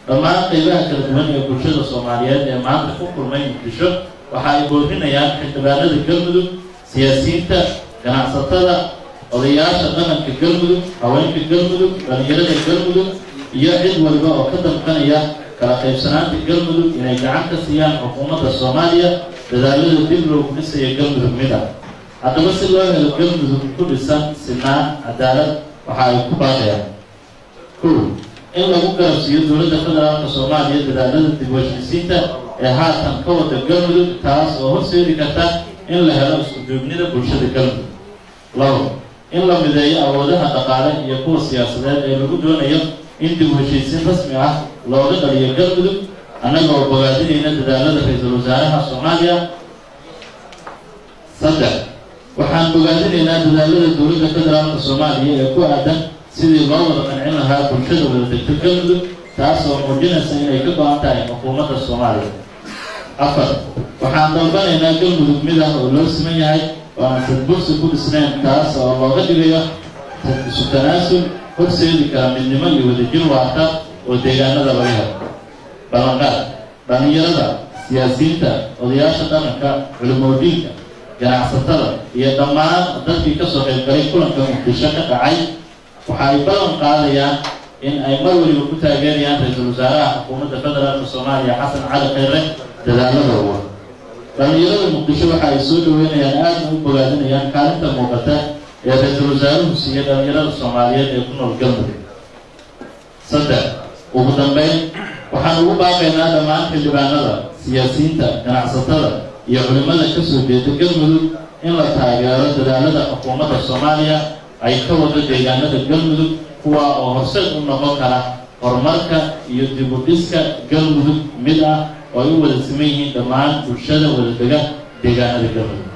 dhammaan qaybaha kala duwan ee bulshada Soomaaliyeed ee maanta ku kulmay Muqdisho waxa ay boorinayaan xildhibaanada Galmudug, siyaasiyiinta, ganacsatada, odayaasha dhaqanka Galmudug, haweenka Galmudug, dhalinyarada Galmudug iyo cid walba oo ka damqanaya kala qaybsanaanta Galmudug inay gacan ka siiyaan xukuumadda Soomaaliya dadaalada dib loogu dhisayo Galmudug mid ah. haddaba si loo helo Galmudug ku dhisan sinaan cadaalad waxa ay ku baaqayaan in lagu garabsiiyo dowladda federaalka Soomaaliya dadaalada dib u heshiisiinta ee haatan ka wada Galmudug taas oo horseedi karta in la helo isku duubnida bulshada Galmudug. 2. in la mideeyo awoodaha dhaqaale iyo kuwa siyaasadeed ee lagu doonayo in dib u heshiisiin rasmi ah looga dhaliyo Galmudug annagoo bogaadinayna dadaalada ra'iisul wasaaraha Soomaaliya. 3. waxaan bogaadinaynaa dadaalada dowladda federaalka Soomaaliya ee ku aadan sidii loo wada qancin lahaa bulshada wada degta Galmudug taas oo muujinaysa inay ka go'an tahay xukuumadda Soomaaliya. 4. waxaan dalbanaynaa Galmudug mid ah oo loo siman yahay oo aan sadbursi ku dhisnayn taas oo looga dhigayo isu tanaasul horseedi kara midnimo iyo wadajir waarta oo deegaanada laga helo. ballanqaad dhalinyarada, siyaasiyiinta, odayaasha dhaqanka, culimooyinka, ganacsatada iyo dhammaan dadkii ka soo qaybgalay kulanka Muqdisho ka dhacay waxa ay ballan qaadayaan in ay mar waliba ku taageerayaan ra'iisul wasaaraha xukuumadda federaalka Soomaaliya Xasan Cali Khayre dadaaladooda. dhalinyarada Muqdisho waxa ay soo dhaweynayaan aadna u bogaadinayaan kaalinta muuqata ee ra'iisul wasaaruhu siiyay dhalinyarada Soomaaliyeed ee ku nool Galmudug. 3. ugu dambeyn waxaan ugu baaqaynaa dhammaan xildhibaanada, siyaasiyiinta, ganacsatada iyo culimada ka soo jeeda Galmudug in la taageero dadaalada xukuumadda Soomaaliya ay ka wado deegaanada Galmudug kuwa oo horseed u noqon kara horumarka iyo dib u dhiska Galmudug mid ah oo ay u wada siman yihiin dhammaan bulshada wada dega deegaanada Galmudug.